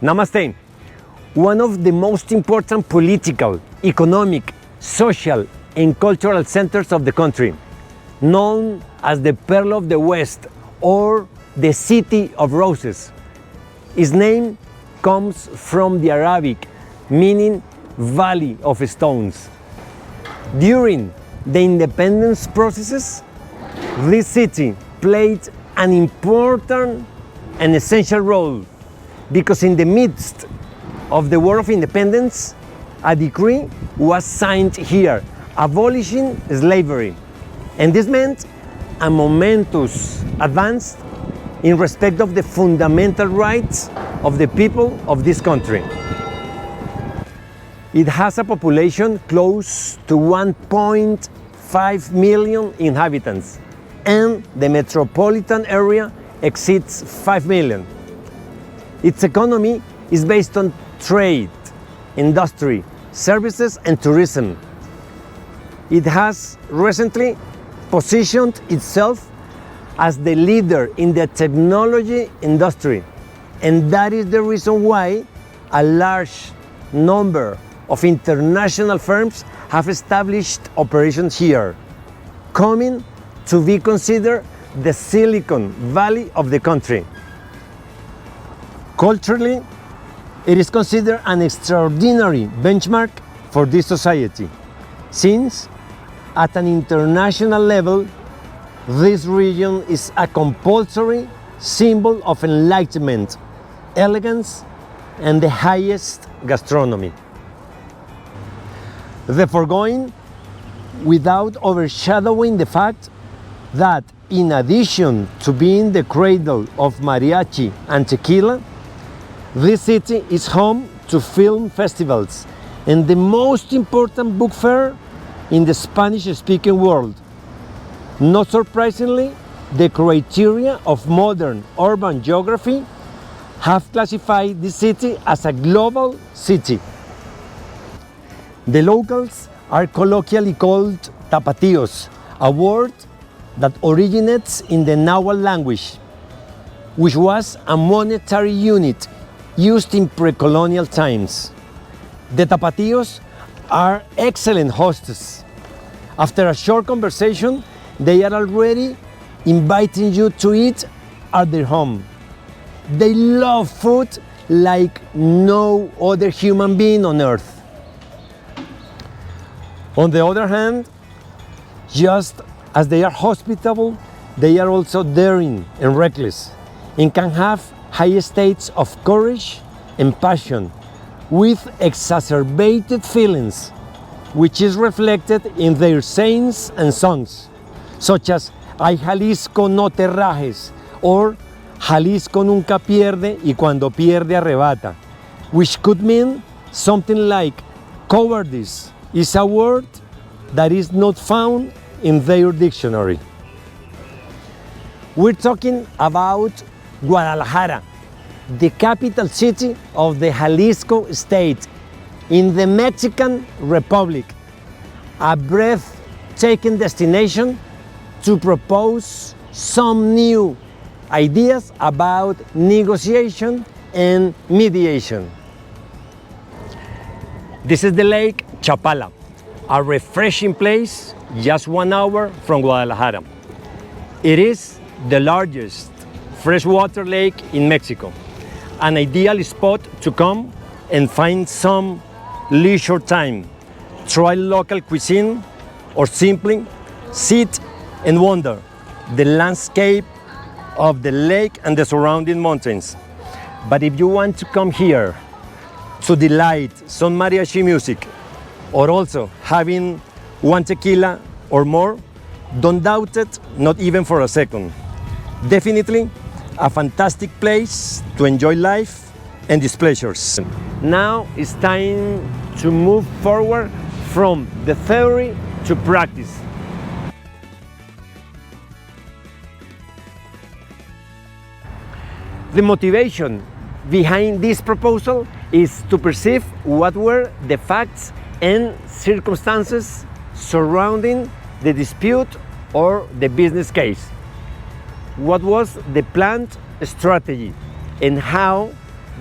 Namaste. One of the most important political, economic, social, and cultural centers of the country, known as the Pearl of the West or the City of Roses. Its name comes from the Arabic, meaning Valley of Stones. During the independence processes, this city played an important and essential role because in the midst of the War of Independence, a decree was signed here abolishing slavery. And this meant a momentous advance in respect of the fundamental rights of the people of this country. It has a population close to 1.5 million inhabitants, and the metropolitan area exceeds 5 million. Its economy is based on trade, industry, services, and tourism. It has recently positioned itself as the leader in the technology industry, and that is the reason why a large number of international firms have established operations here, coming to be considered the Silicon Valley of the country. Culturally, it is considered an extraordinary benchmark for this society, since at an international level, this region is a compulsory symbol of enlightenment, elegance, and the highest gastronomy. The foregoing, without overshadowing the fact that in addition to being the cradle of mariachi and tequila, this city is home to film festivals and the most important book fair in the Spanish-speaking world. Not surprisingly, the criteria of modern urban geography have classified this city as a global city. The locals are colloquially called Tapatíos, a word that originates in the Nahuatl language, which was a monetary unit used in pre-colonial times. The Tapatíos are excellent hosts. After a short conversation, they are already inviting you to eat at their home. They love food like no other human being on earth. On the other hand, just as they are hospitable, they are also daring and reckless, and can have high states of courage and passion, with exacerbated feelings, which is reflected in their sayings and songs, such as Ay Jalisco no te rajes, or Jalisco nunca pierde y cuando pierde arrebata, which could mean something like cowardice is a word that is not found in their dictionary. We're talking about Guadalajara, the capital city of the Jalisco state in the Mexican Republic, a breathtaking destination to propose some new ideas about negotiation and mediation. This is the lake Chapala, a refreshing place just 1 hour from Guadalajara. It is the largest freshwater lake in Mexico, an ideal spot to come and find some leisure time, try local cuisine, or simply sit and wonder the landscape of the lake and the surrounding mountains. But if you want to come here to delight some mariachi music, or also having one tequila or more, don't doubt it, not even for a second. Definitely a fantastic place to enjoy life and its pleasures. Now it's time to move forward from the theory to practice. The motivation behind this proposal is to perceive what were the facts and circumstances surrounding the dispute or the business case. What was the planned strategy and how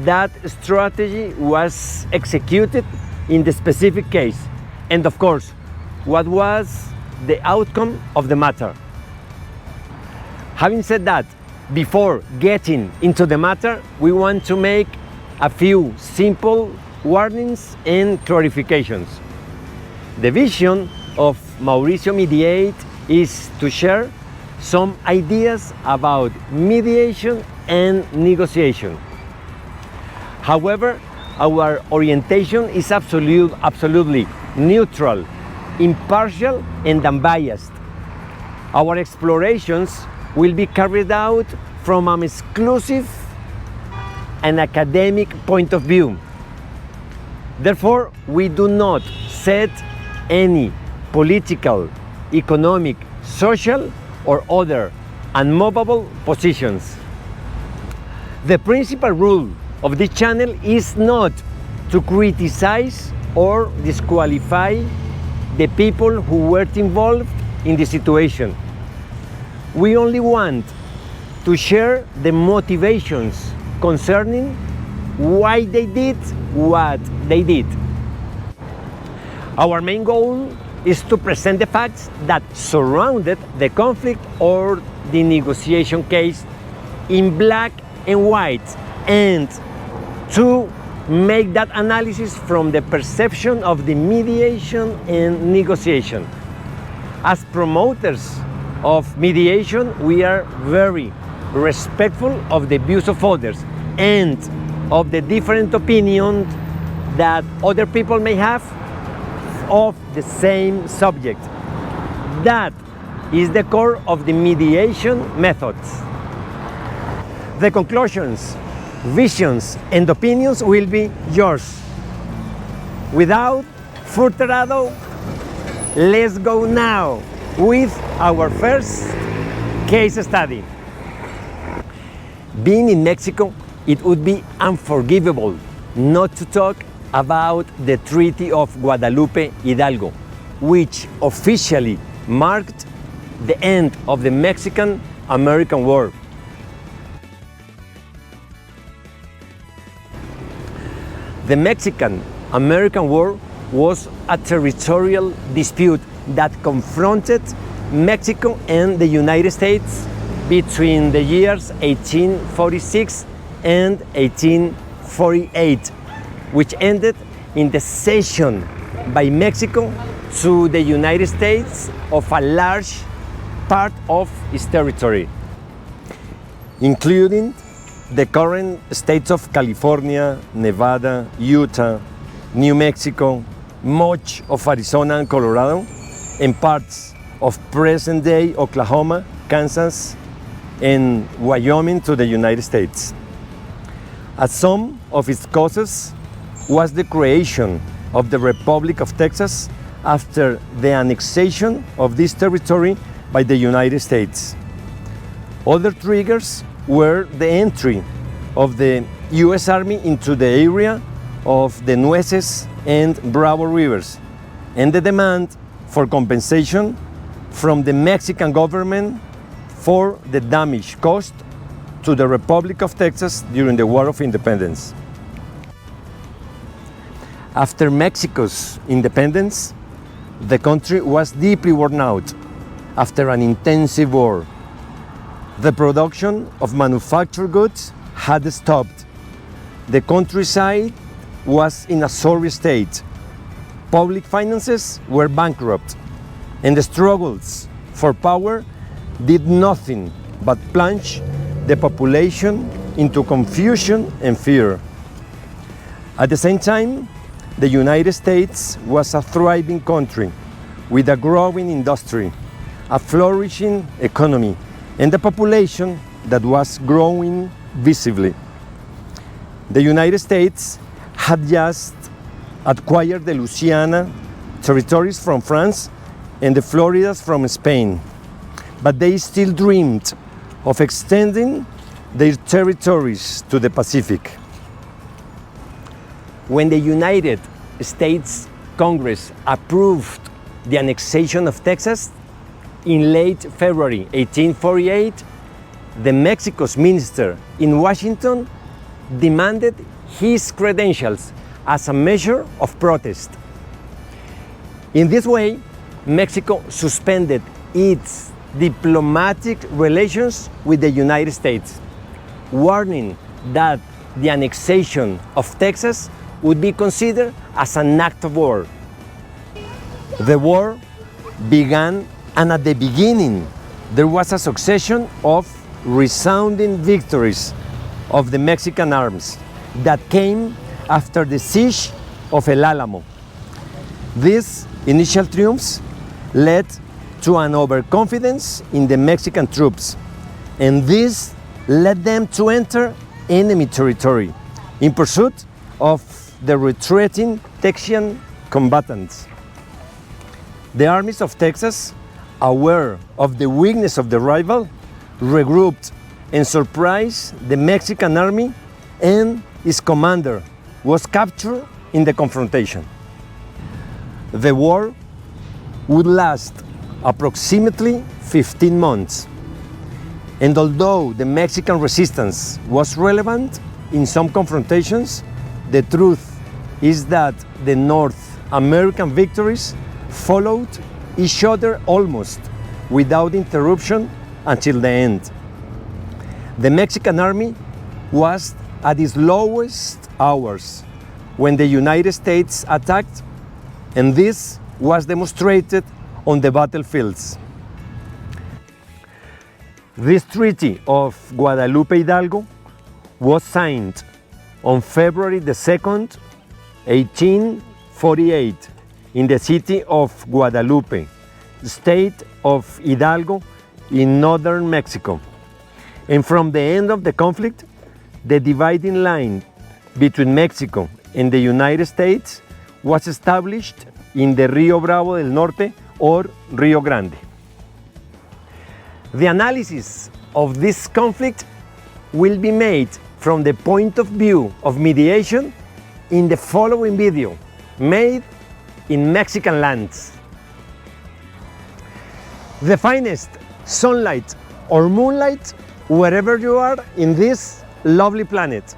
that strategy was executed in the specific case, and of course, what was the outcome of the matter. Having said that, before getting into the matter, we want to make a few simple warnings and clarifications. The vision of Mauricio Mediate is to share some ideas about mediation and negotiation. However, our orientation is absolutely neutral, impartial, and unbiased. Our explorations will be carried out from an exclusive and academic point of view. Therefore, we do not set any political, economic, social, or other unmovable positions. The principal rule of this channel is not to criticize or disqualify the people who were involved in the situation. We only want to share the motivations concerning why they did what they did. Our main goal is to present the facts that surrounded the conflict or the negotiation case in black and white, and to make that analysis from the perception of the mediation and negotiation. As promoters of mediation, we are very respectful of the views of others and of the different opinions that other people may have of the same subject. That is the core of the mediation methods. The conclusions, visions, and opinions will be yours. Without further ado, let's go now with our first case study. Being in Mexico, it would be unforgivable not to talk about the Treaty of Guadalupe Hidalgo, which officially marked the end of the Mexican-American War. The Mexican-American War was a territorial dispute that confronted Mexico and the United States between the years 1846 and 1848, which ended in the cession by Mexico to the United States of a large part of its territory, including the current states of California, Nevada, Utah, New Mexico, much of Arizona and Colorado, and parts of present-day Oklahoma, Kansas, and Wyoming to the United States. As some of its causes was the creation of the Republic of Texas after the annexation of this territory by the United States. Other triggers were the entry of the U.S. Army into the area of the Nueces and Bravo rivers, and the demand for compensation from the Mexican government for the damage caused to the Republic of Texas during the War of Independence. After Mexico's independence, the country was deeply worn out after an intensive war. The production of manufactured goods had stopped. The countryside was in a sorry state. Public finances were bankrupt, and the struggles for power did nothing but plunge the population into confusion and fear. At the same time, the United States was a thriving country with a growing industry, a flourishing economy, and a population that was growing visibly. The United States had just acquired the Louisiana territories from France and the Floridas from Spain, but they still dreamed of extending their territories to the Pacific. When the United States Congress approved the annexation of Texas in late February 1848, the Mexico's minister in Washington demanded his credentials as a measure of protest. In this way, Mexico suspended its diplomatic relations with the United States, warning that the annexation of Texas would be considered as an act of war. The war began, and at the beginning, there was a succession of resounding victories of the Mexican arms that came after the siege of El Álamo. These initial triumphs led to an overconfidence in the Mexican troops, and this led them to enter enemy territory in pursuit of the retreating Texian combatants. The armies of Texas, aware of the weakness of the rival, regrouped and surprised the Mexican army, and its commander was captured in the confrontation. The war would last approximately 15 months, and although the Mexican resistance was relevant in some confrontations, the truth is that the North American victories followed each other almost without interruption until the end. The Mexican army was at its lowest hours when the United States attacked, and this was demonstrated on the battlefields. This Treaty of Guadalupe Hidalgo was signed on February the 2nd, 1848, in the city of Guadalupe, state of Hidalgo in northern Mexico. And from the end of the conflict, the dividing line between Mexico and the United States was established in the Rio Bravo del Norte, or Rio Grande. The analysis of this conflict will be made from the point of view of mediation in the following video, made in Mexican lands. The finest sunlight or moonlight wherever you are in this lovely planet.